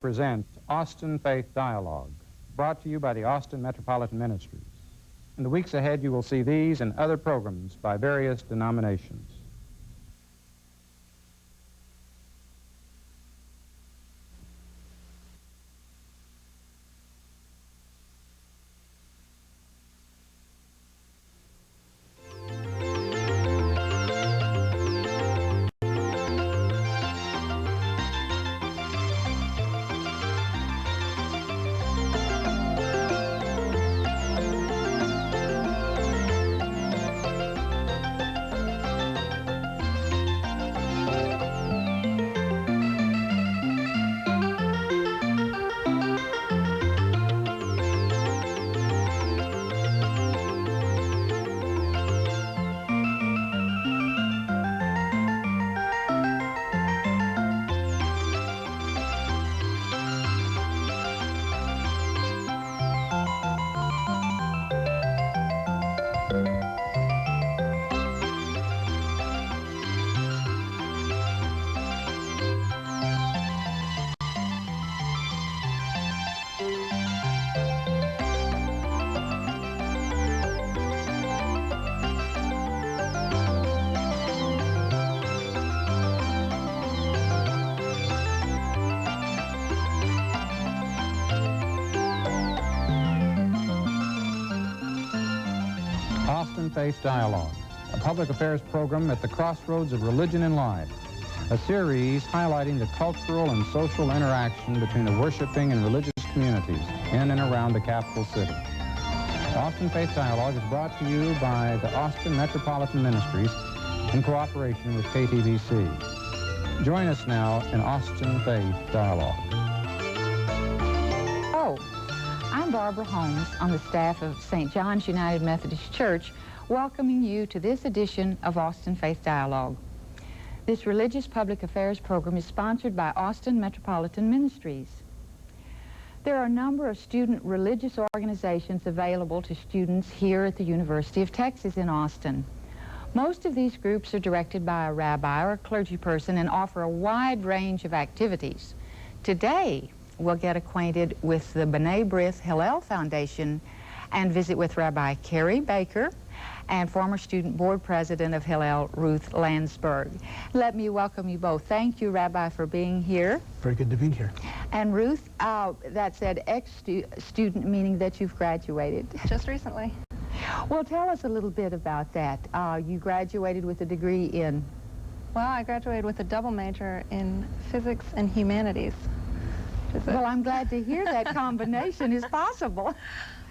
presents Austin Faith Dialogue, brought to you by the Austin Metropolitan Ministries. In the weeks ahead, you will see these and other programs by various denominations. Austin Faith Dialogue, a public affairs program at the crossroads of religion and life, a series highlighting the cultural and social interaction between the worshiping and religious communities in and around the capital city. Austin Faith Dialogue is brought to you by the Austin Metropolitan Ministries in cooperation with KTVC. Join us now in Austin Faith Dialogue. I'm Barbara Holmes on the staff of St. John's United Methodist Church, welcoming you to this edition of Austin Faith Dialogue. This religious public affairs program is sponsored by Austin Metropolitan Ministries. There are a number of student religious organizations available to students here at the University of Texas in Austin. Most of these groups are directed by a rabbi or a clergy person and offer a wide range of activities. Today, we'll get acquainted with the B'nai B'rith Hillel Foundation and visit with Rabbi Carrie Baker and former student board president of Hillel, Ruth Landsberg. Let me welcome you both. Thank you, Rabbi, for being here. Very good to be here. And Ruth, that said ex-student, meaning that you've graduated. Just recently. Well, tell us a little bit about that. You graduated with a degree in? Well, I graduated with a double major in physics and humanities. Well, I'm glad to hear that combination is possible.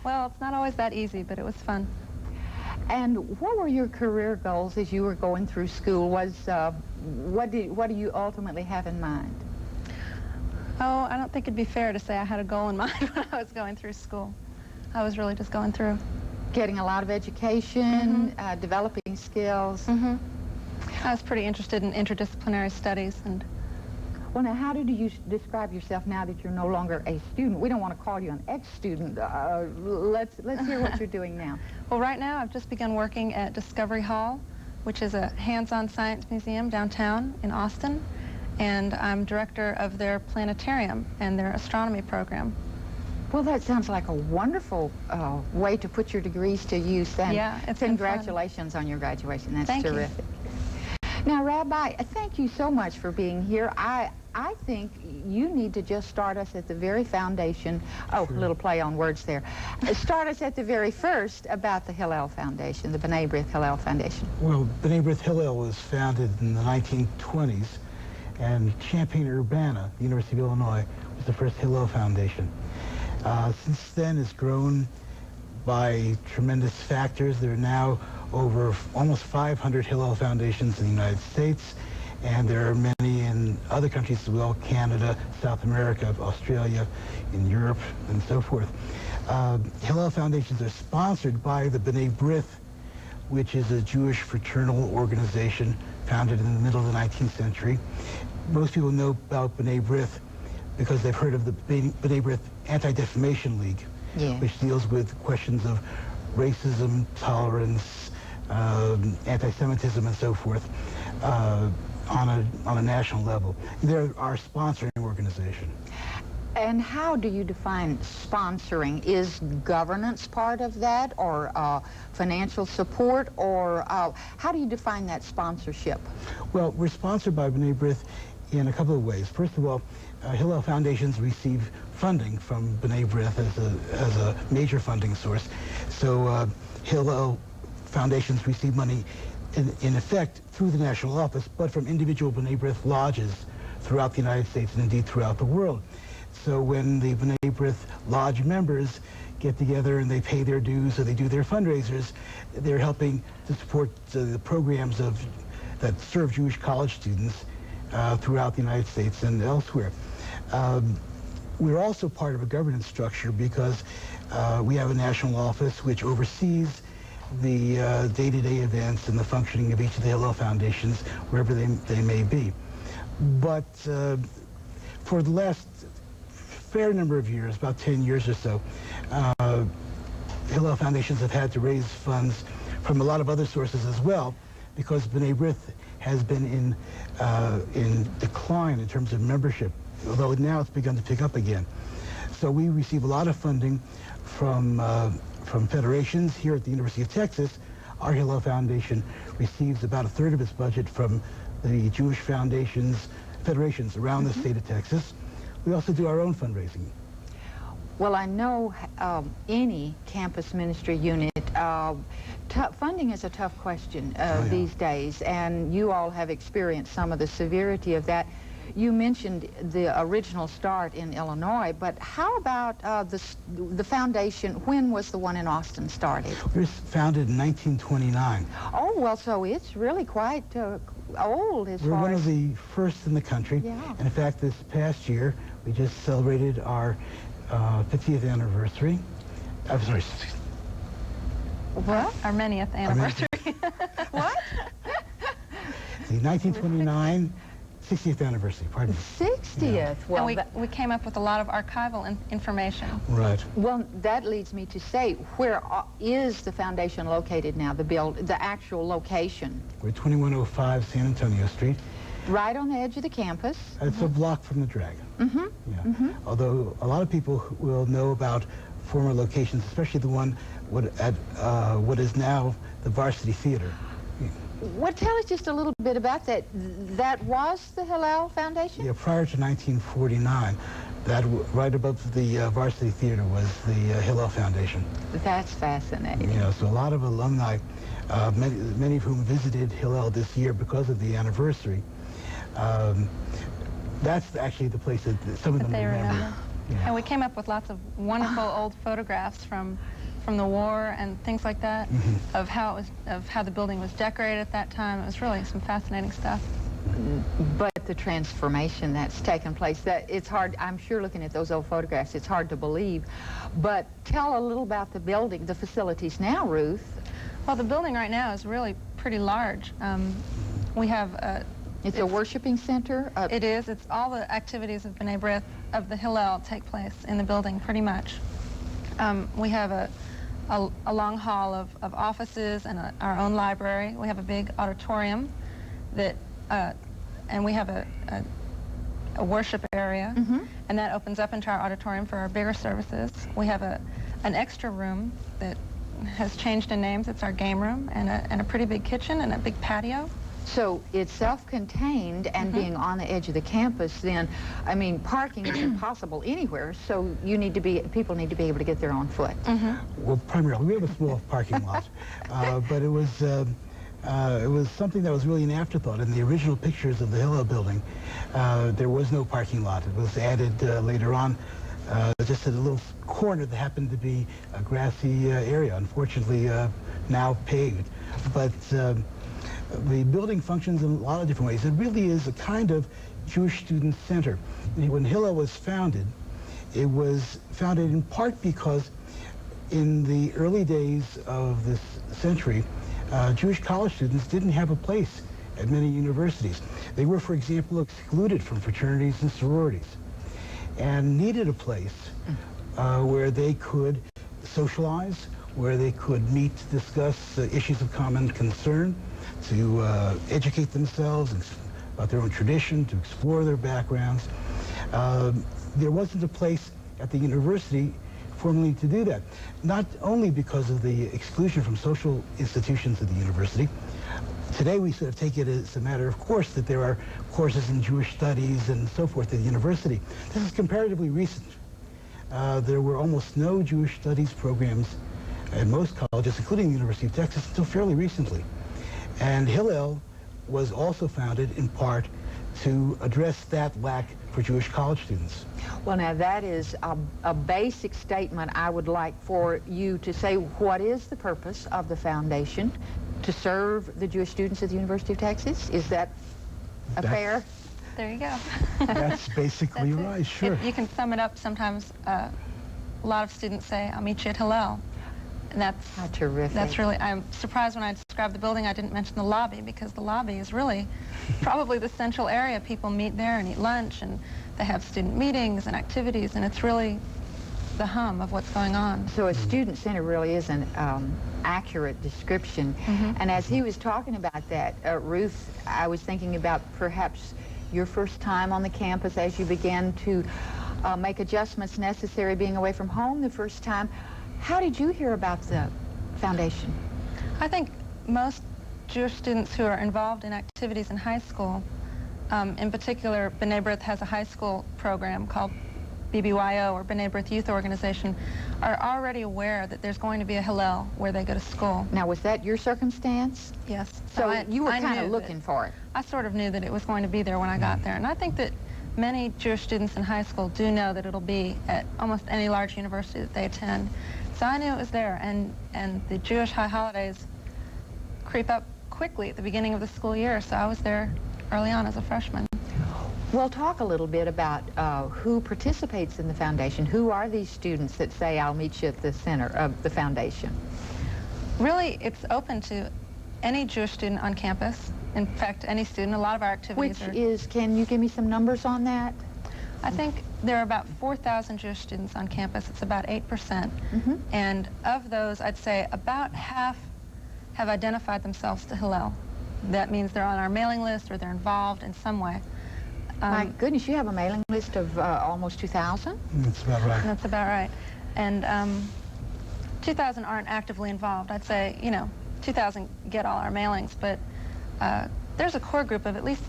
Well, it's not always that easy, but it was fun. And what were your career goals as you were going through school? What do you ultimately have in mind? Oh, I don't think it'd be fair to say I had a goal in mind when I was going through school. I was really just going through. Getting a lot of education, developing skills. I was pretty interested in interdisciplinary studies and... Well, now, how do you describe yourself now that you're no longer a student? We don't want to call you an ex-student. Let's hear what you're doing now. Well, right now, I've just begun working at Discovery Hall, which is a hands-on science museum downtown in Austin, and I'm director of their planetarium and their astronomy program. Well, that sounds like a wonderful way to put your degrees to use, and yeah, it's congratulations on your graduation. That's Thank terrific. You. Now, Rabbi, thank you so much for being here. I think you need to just start us at the very foundation. Oh, Sure. A little play on words there. Start us at the very first about the Hillel Foundation, the B'nai B'rith Hillel Foundation. Well, B'nai B'rith Hillel was founded in the 1920s, and Champaign-Urbana, the University of Illinois, was the first Hillel Foundation. Since then, it's grown by tremendous factors. There are now over almost 500 Hillel Foundations in the United States, and there are many in other countries as well, Canada, South America, Australia, in Europe, and so forth. Hillel Foundations are sponsored by the B'nai B'rith, which is a Jewish fraternal organization founded in the middle of the 19th century. Most people know about B'nai B'rith because they've heard of the B'nai B'rith Anti-Defamation League, which deals with questions of racism, tolerance, anti-Semitism, and so forth. On a national level. They're our sponsoring organization. And how do you define sponsoring? Is governance part of that, or financial support, or how do you define that sponsorship? Well, we're sponsored by B'nai B'rith in a couple of ways. First of all, Hillel foundations receive funding from B'nai B'rith as a major funding source. So Hillel foundations receive money in effect through the national office, but from individual B'nai B'rith lodges throughout the United States and indeed throughout the world. So when the B'nai B'rith lodge members get together and they pay their dues or they do their fundraisers, they're helping to support the programs that serve Jewish college students throughout the United States and elsewhere. We're also part of a governance structure because we have a national office which oversees the day-to-day events and the functioning of each of the Hillel foundations, wherever they may be. But for the last fair number of years, about 10 years or so, Hillel foundations have had to raise funds from a lot of other sources as well, because B'nai B'rith has been in decline in terms of membership, although now it's begun to pick up again. So we receive a lot of funding from federations. Here at the University of Texas, our Hillel Foundation receives about a third of its budget from the Jewish federations around the state of Texas. We also do our own fundraising. Well, I know any campus ministry unit, funding is a tough question these days, and you all have experienced some of the severity of that. You mentioned the original start in Illinois, but how about the foundation? When was the one in Austin started? It was founded in 1929. Oh, well, so it's really quite old as We're far one as... of the first in the country. Yeah. And in fact, this past year, we just celebrated our 50th anniversary. I'm sorry. What? Our 90th anniversary. What? The 1929 60th anniversary, pardon me. 60th. Yeah. Well, And we came up with a lot of archival information. Right. well, that leads me to say, where is the foundation located now, the actual location? We're 2105 San Antonio Street. Right on the edge of the campus. It's a block from the Dragon. Mm-hmm. Yeah. Although a lot of people will know about former locations, especially the one at what is now the Varsity Theater. Well, tell us just a little bit about that. That was the Hillel Foundation? Yeah, prior to 1949, right above the Varsity Theater was the Hillel Foundation. That's fascinating. You know, so a lot of alumni, many of whom visited Hillel this year because of the anniversary. That's actually the place that some of them They remember. Yeah. And we came up with lots of wonderful old photographs from the war and things like that, of how the building was decorated at that time. It was really some fascinating stuff. But the transformation that's taken place, that it's hard, I'm sure looking at those old photographs, it's hard to believe. But tell a little about the building, the facilities now, Ruth. Well, the building right now is really pretty large. We have It's a worshiping center? It is. It's all the activities of B'nai B'rith, of the Hillel, take place in the building, pretty much. We have a long hall of offices and our own library. We have a big auditorium that, and we have a worship area, and that opens up into our auditorium for our bigger services. We have an extra room that has changed in names. It's our game room, and a pretty big kitchen and a big patio. So it's self-contained, and being on the edge of the campus, then, I mean, parking is impossible anywhere, so people need to be able to get there on foot. Well, primarily, we have a small parking lot, but it was something that was really an afterthought. In the original pictures of the Hillel building, there was no parking lot. It was added later on, just at a little corner that happened to be a grassy area, unfortunately now paved. But the building functions in a lot of different ways. It really is a kind of Jewish student center. When Hillel was founded, it was founded in part because in the early days of this century, Jewish college students didn't have a place at many universities. They were, for example, excluded from fraternities and sororities and needed a place where they could socialize, where they could meet to discuss issues of common concern, to educate themselves about their own tradition, to explore their backgrounds. there wasn't a place at the university formally to do that. Not only because of the exclusion from social institutions of the university. Today we sort of take it as a matter of course that there are courses in Jewish studies and so forth at the university. This is comparatively recent. There were almost no Jewish studies programs at most colleges, including the University of Texas, until fairly recently. And Hillel was also founded in part to address that lack for Jewish college students. Well, now that is a basic statement. I would like for you to say what is the purpose of the foundation to serve the Jewish students at the University of Texas? Is that fair? There you go. That's basically That's right, sure. You can sum it up sometimes. A lot of students say, I'll meet you at Hillel. And How terrific. That's really, I'm surprised when I described the building I didn't mention the lobby, because the lobby is really probably the central area. People meet there and eat lunch, and they have student meetings and activities, and it's really the hum of what's going on. So a student center really is an accurate description. And as he was talking about that, Ruth, I was thinking about perhaps your first time on the campus as you began to make adjustments necessary being away from home the first time. How did you hear about the foundation? I think most Jewish students who are involved in activities in high school, in particular, B'nai B'rith has a high school program called BBYO, or B'nai B'rith Youth Organization, are already aware that there's going to be a Hillel where they go to school. Now, was that your circumstance? Yes. So you were kind of looking for it. I sort of knew that it was going to be there when I got there. And I think that many Jewish students in high school do know that it'll be at almost any large university that they attend. So I knew it was there, and the Jewish high holidays creep up quickly at the beginning of the school year, so I was there early on as a freshman. Well, talk a little bit about who participates in the foundation. Who are these students that say, I'll meet you at the center of the foundation? Really, it's open to any Jewish student on campus. In fact, any student. A lot of our activities Can you give me some numbers on that? I think there are about 4,000 Jewish students on campus. It's about 8%. And of those, I'd say about half have identified themselves to Hillel. That means they're on our mailing list or they're involved in some way. My goodness, you have a mailing list of almost 2,000? That's about right. That's about right. And 2,000 aren't actively involved. I'd say, 2,000 get all our mailings, but there's a core group of at least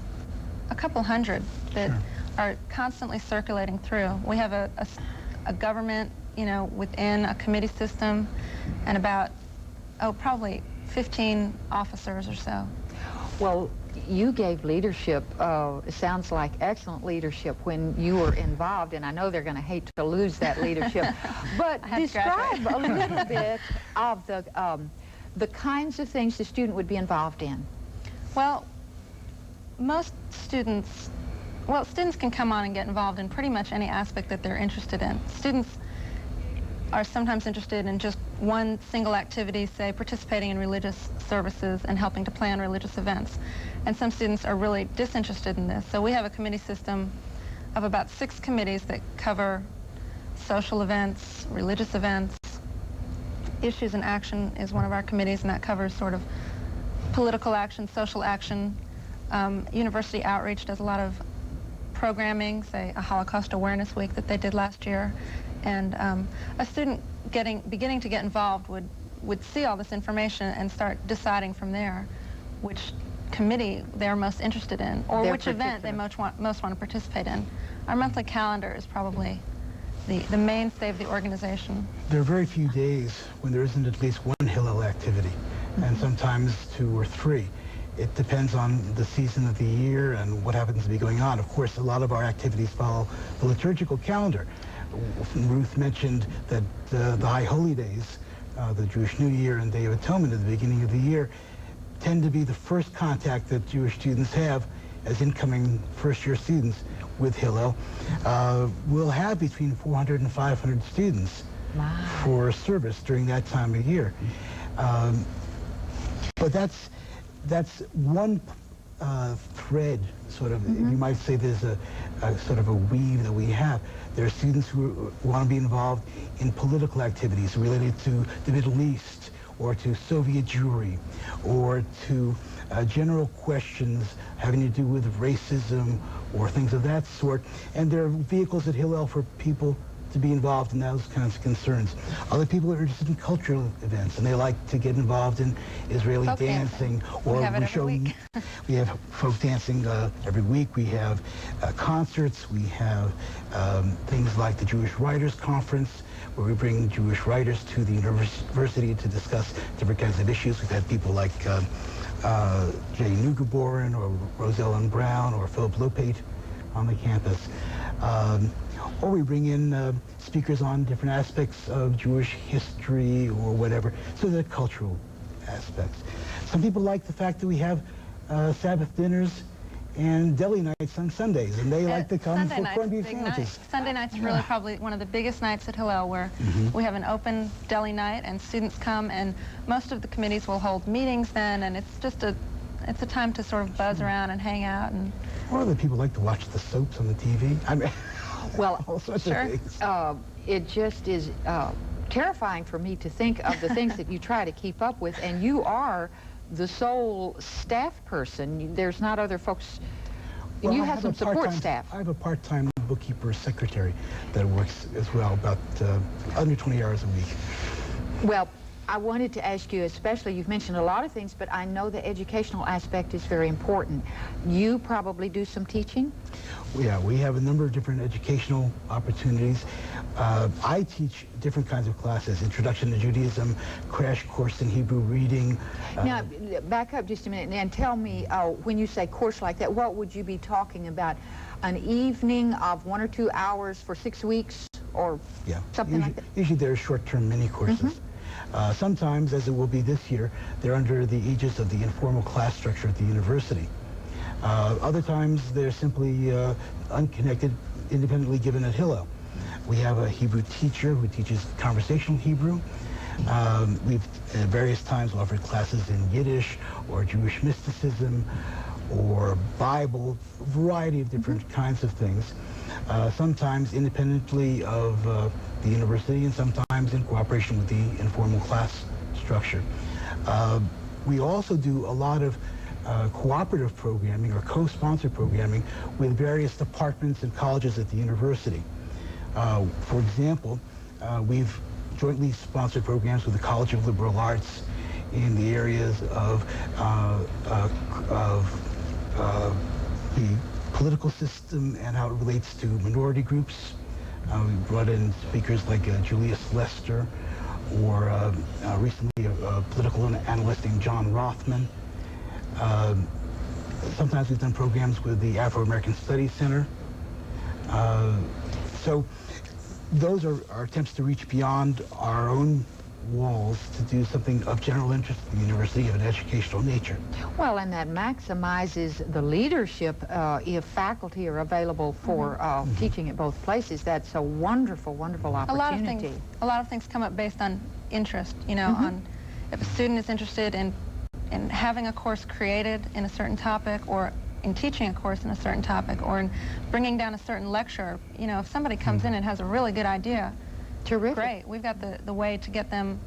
a couple hundred that are constantly circulating through. We have a government, within a committee system, and about, probably 15 officers or so. Well, you gave leadership, it sounds like excellent leadership when you were involved, and I know they're going to hate to lose that leadership. But describe a little bit of the kinds of things the student would be involved in. Well, students can come on and get involved in pretty much any aspect that they're interested in. Students are sometimes interested in just one single activity, say participating in religious services and helping to plan religious events. And some students are really disinterested in this. So we have a committee system of about 6 committees that cover social events, religious events. Issues and Action is one of our committees, and that covers sort of political action, social action. University Outreach does a lot of programming, say a Holocaust Awareness Week that they did last year. And a student beginning to get involved would see all this information and start deciding from there which committee they're most interested in, or which event they most want to participate in. Our monthly calendar is probably the mainstay of the organization. There are very few days when there isn't at least one Hillel activity, and sometimes 2 or 3. It depends on the season of the year and what happens to be going on. Of course, a lot of our activities follow the liturgical calendar. Ruth mentioned that the High Holy Days, the Jewish New Year and Day of Atonement at the beginning of the year, tend to be the first contact that Jewish students have as incoming first-year students with Hillel. We'll have between 400 and 500 students for service during that time of year. But that's one thread, sort of. You might say there's a sort of a weave that we have. There are students who want to be involved in political activities related to the Middle East, or to Soviet Jewry, or to general questions having to do with racism or things of that sort. And there are vehicles at Hillel for people to be involved in those kinds of concerns. Other people are interested in cultural events, and they like to get involved in Israeli Folk dancing. We have it every week. We have folk dancing every week. We have concerts. We have things like the Jewish Writers Conference, where we bring Jewish writers to the university to discuss different kinds of issues. We've had people like Jay Neugebauer or Rosellen Brown or Philip Lopate on the campus. Or we bring in speakers on different aspects of Jewish history or whatever, so the cultural aspects. Some people like the fact that we have Sabbath dinners and deli nights on Sundays, and they like to come for corned beef sandwiches. Sunday night's really probably one of the biggest nights at Hillel, where we have an open deli night and students come, and most of the committees will hold meetings then, and it's just it's a time to sort of buzz around and hang out. And or other people like to watch the soaps on the TV. I mean, well, all sorts of things. It just is terrifying for me to think of the things that you try to keep up with, and you are the sole staff person. There's not other folks. Well, you have some support staff. I have a part-time bookkeeper secretary that works as well, about under 20 hours a week. Well, I wanted to ask you, especially, you've mentioned a lot of things, but I know the educational aspect is very important. You probably do some teaching? Yeah, we have a number of different educational opportunities. I teach different kinds of classes: Introduction to Judaism, Crash Course in Hebrew Reading. Now, back up just a minute and tell me, when you say course like that, what would you be talking about? An evening of 1 or 2 hours for 6 weeks, or something like that? Usually they're short-term mini courses. Sometimes, as it will be this year, they're under the aegis of the informal class structure at the university. Other times, they're simply unconnected, independently given at Hillel. We have a Hebrew teacher who teaches conversational Hebrew. We've at various times offered classes in Yiddish or Jewish mysticism or Bible, a variety of different kinds of things. Sometimes independently of the university, and sometimes in cooperation with the informal class structure. We also do a lot of cooperative programming or co-sponsored programming with various departments and colleges at the university. For example, we've jointly sponsored programs with the College of Liberal Arts in the areas of the political system and how it relates to minority groups. We brought in speakers like Julius Lester, or recently a political analyst named John Rothman. Sometimes we've done programs with the Afro-American Studies Center. So those are our attempts to reach beyond our own walls to do something of general interest in the university of an educational nature. Well, and that maximizes the leadership if faculty are available for teaching at both places. That's a wonderful, wonderful opportunity. A lot of things come up based on interest, you know, on if a student is interested in having a course created in a certain topic, or in teaching a course in a certain topic, or in bringing down a certain lecture. You know, if somebody comes in and has a really good idea, terrific. Great. We've got the way to get them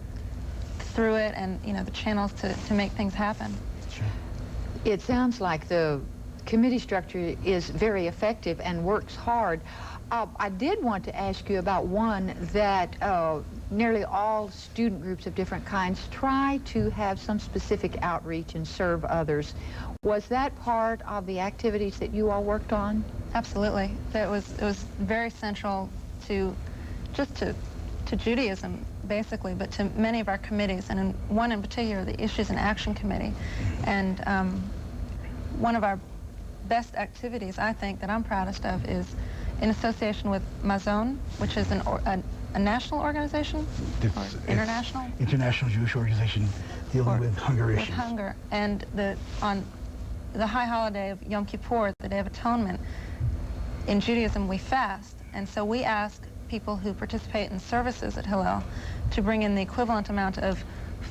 through it, and, you know, the channels to make things happen. Sure. It sounds like the committee structure is very effective and works hard. I did want to ask you about one that nearly all student groups of different kinds try to have some specific outreach and serve others. Was that part of the activities that you all worked on? Absolutely. It was very central to Judaism, basically, but to many of our committees, and one in particular, the Issues and Action Committee. And one of our best activities, I think, that I'm proudest of is in association with Mazon, which is a national organization, or international? International Jewish organization dealing with hunger issues. With hunger. And on the high holiday of Yom Kippur, the Day of Atonement, in Judaism we fast, and so we ask people who participate in services at Hillel to bring in the equivalent amount of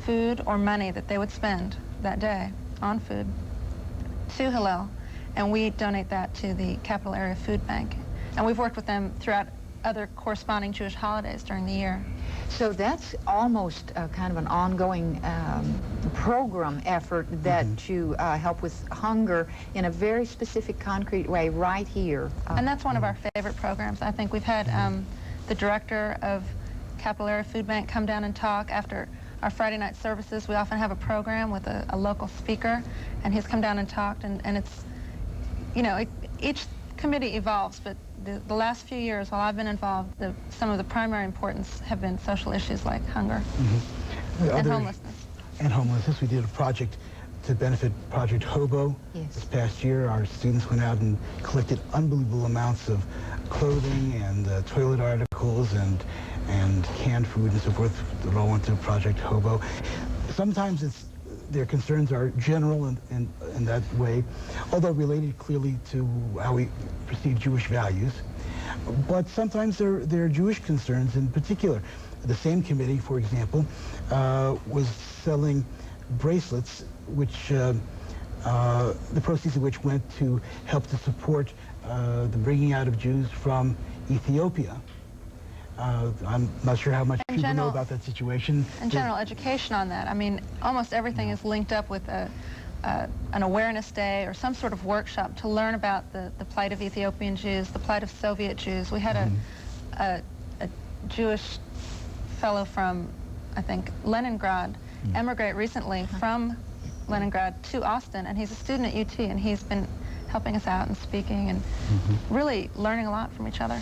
food or money that they would spend that day on food to Hillel, and we donate that to the Capital Area Food Bank. And we've worked with them throughout other corresponding Jewish holidays during the year. So that's almost kind of an ongoing program effort that you help with hunger in a very specific, concrete way right here. And that's one of our favorite programs. I think we've had the director of Capital Area Food Bank come down and talk after our Friday night services. We often have a program with a local speaker, and he's come down and talked, and it's, you know, each committee evolves, but the last few years while I've been involved, some of the primary importance have been social issues like hunger and homelessness. And homelessness. We did a project to benefit Project Hobo. Yes. This past year, our students went out and collected unbelievable amounts of clothing and toilet articles and canned food and so forth that all went to Project Hobo. Sometimes their concerns are general in that way, although related clearly to how we perceive Jewish values. But sometimes they're Jewish concerns in particular. The same committee, for example, was selling bracelets, which the proceeds of which went to help to support the bringing out of Jews from Ethiopia. I'm not sure how much people know about that situation. And general education on that. I mean, almost everything is linked up with an awareness day or some sort of workshop to learn about the plight of Ethiopian Jews, the plight of Soviet Jews. We had a Jewish fellow from, I think, Leningrad emigrate recently from Leningrad to Austin, and he's a student at UT, and he's been helping us out and speaking and really learning a lot from each other.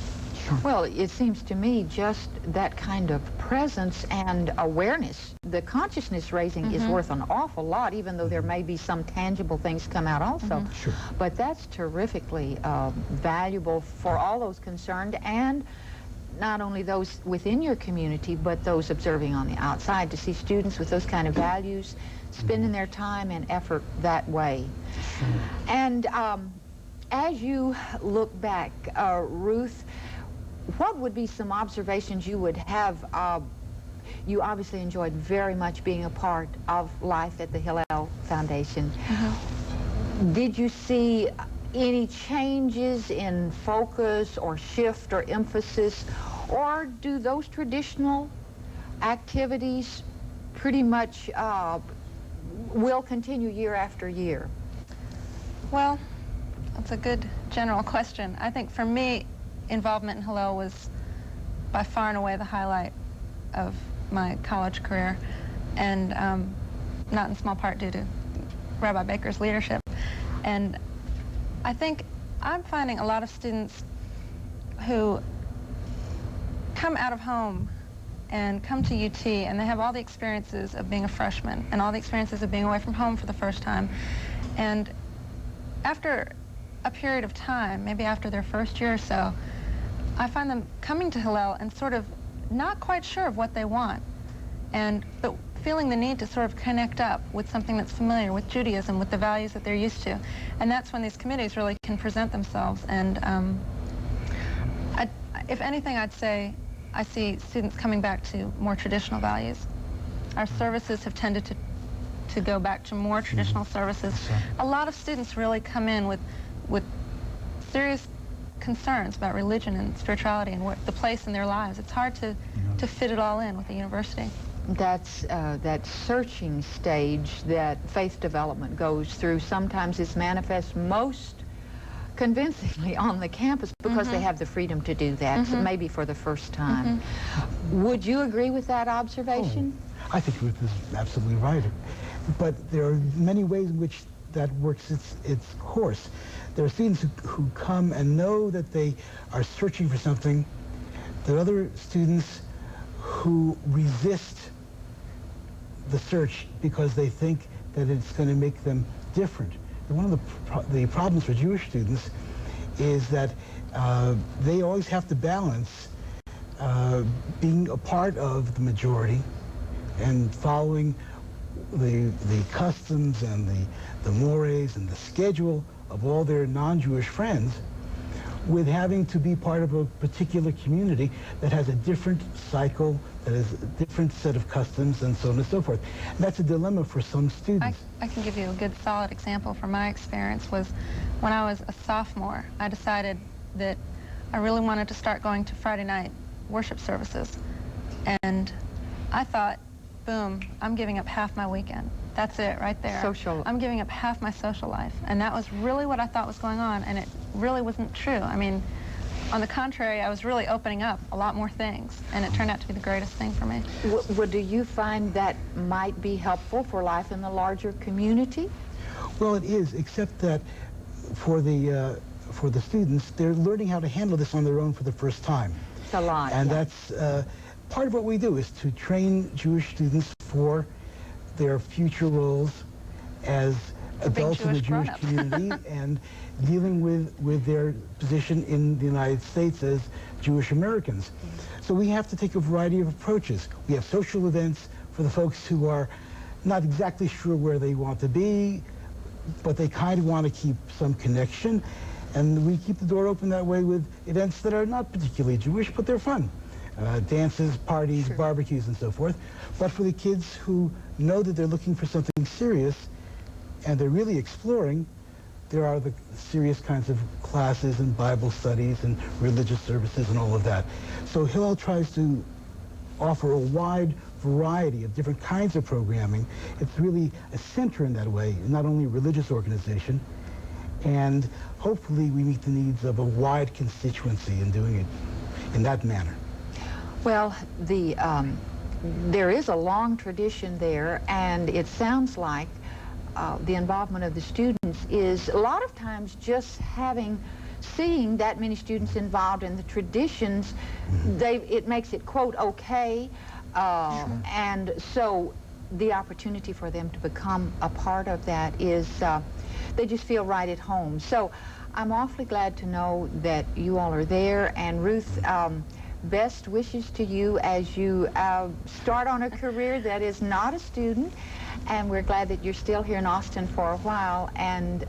Well, it seems to me just that kind of presence and awareness, the consciousness raising is worth an awful lot, even though there may be some tangible things come out also. Sure. But that's terrifically valuable for all those concerned, and not only those within your community, but those observing on the outside, to see students with those kind of values spending their time and effort that way. And as you look back, Ruth, what would be some observations you would have? You obviously enjoyed very much being a part of life at the Hillel Foundation. Did you see any changes in focus or shift or emphasis, or do those traditional activities pretty much will continue year after year? Well, that's a good general question. I think for me, involvement in Hillel was by far and away the highlight of my college career, and not in small part due to Rabbi Baker's leadership. And I think I'm finding a lot of students who come out of home and come to UT, and they have all the experiences of being a freshman and all the experiences of being away from home for the first time. And after a period of time, maybe after their first year or so, I find them coming to Hillel and sort of not quite sure of what they want, but feeling the need to sort of connect up with something that's familiar with Judaism, with the values that they're used to. And that's when these committees really can present themselves. And if anything, I'd say I see students coming back to more traditional values. Our services have tended to go back to more traditional services. A lot of students really come in with serious concerns about religion and spirituality and the place in their lives. It's hard to fit it all in with the university. That's that searching stage that faith development goes through. Sometimes it's manifest most convincingly on the campus because they have the freedom to do that, maybe for the first time. Would you agree with that observation? I think Ruth is absolutely right. But there are many ways in which that works its course. There are students who come and know that they are searching for something. There are other students who resist the search because they think that it's going to make them different. And one of the problems for Jewish students is that they always have to balance being a part of the majority and following the customs and the mores and the schedule of all their non-Jewish friends, with having to be part of a particular community that has a different cycle, that has a different set of customs, and so on and so forth. And that's a dilemma for some students. I can give you a good solid example from my experience. Was when I was a sophomore, I decided that I really wanted to start going to Friday night worship services. And I thought, boom, I'm giving up half my weekend. That's it right there. I'm giving up half my social life. And that was really what I thought was going on, and it really wasn't true. I mean, on the contrary, I was really opening up a lot more things, and it turned out to be the greatest thing for me. Well, do you find that might be helpful for life in the larger community? Well, it is, except that for the students, they're learning how to handle this on their own for the first time. It's a lot. And yeah. that's part of what we do, is to train Jewish students for their future roles as adults in the Jewish community and dealing with their position in the United States as Jewish Americans. So we have to take a variety of approaches. We have social events for the folks who are not exactly sure where they want to be, but they kind of want to keep some connection. And we keep the door open that way with events that are not particularly Jewish, but they're fun. Dances, parties, barbecues, and so forth. But for the kids who know that they're looking for something serious and they're really exploring, there are the serious kinds of classes and Bible studies and religious services and all of that. So Hillel tries to offer a wide variety of different kinds of programming. It's really a center in that way, not only a religious organization, and hopefully we meet the needs of a wide constituency in doing it in that manner. Well, there is a long tradition there, and it sounds like the involvement of the students is a lot of times just seeing that many students involved in the traditions, it makes it, quote, okay, and so the opportunity for them to become a part of that is, they just feel right at home. So I'm awfully glad to know that you all are there, and Ruth, best wishes to you as you start on a career that is not a student, and we're glad that you're still here in Austin for a while, and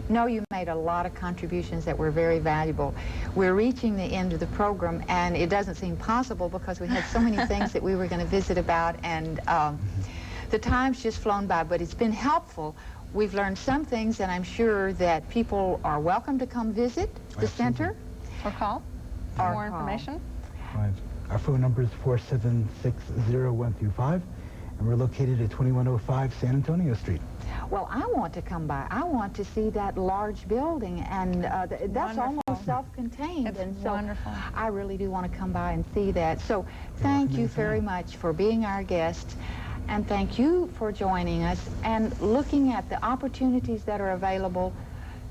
know you made a lot of contributions that were very valuable. We're reaching the end of the program, and it doesn't seem possible because we had so many things that we were going to visit about, and the time's just flown by, but it's been helpful. We've learned some things, and I'm sure that people are welcome to come visit the center. Or call. For more information. Right. Our phone number is 476-0125, and we're located at 2105 San Antonio Street. Well, I want to come by. I want to see that large building, and that's almost self-contained. It's wonderful. I really do want to come by and see that. So thank you very much for being our guest, and thank you for joining us and looking at the opportunities that are available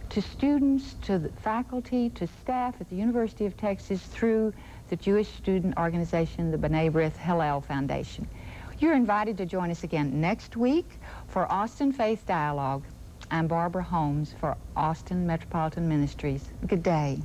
to students, to the faculty, to staff at the University of Texas through the Jewish student organization, the B'nai B'rith Hillel Foundation. You're invited to join us again next week for Austin Faith Dialogue. I'm Barbara Holmes for Austin Metropolitan Ministries. Good day.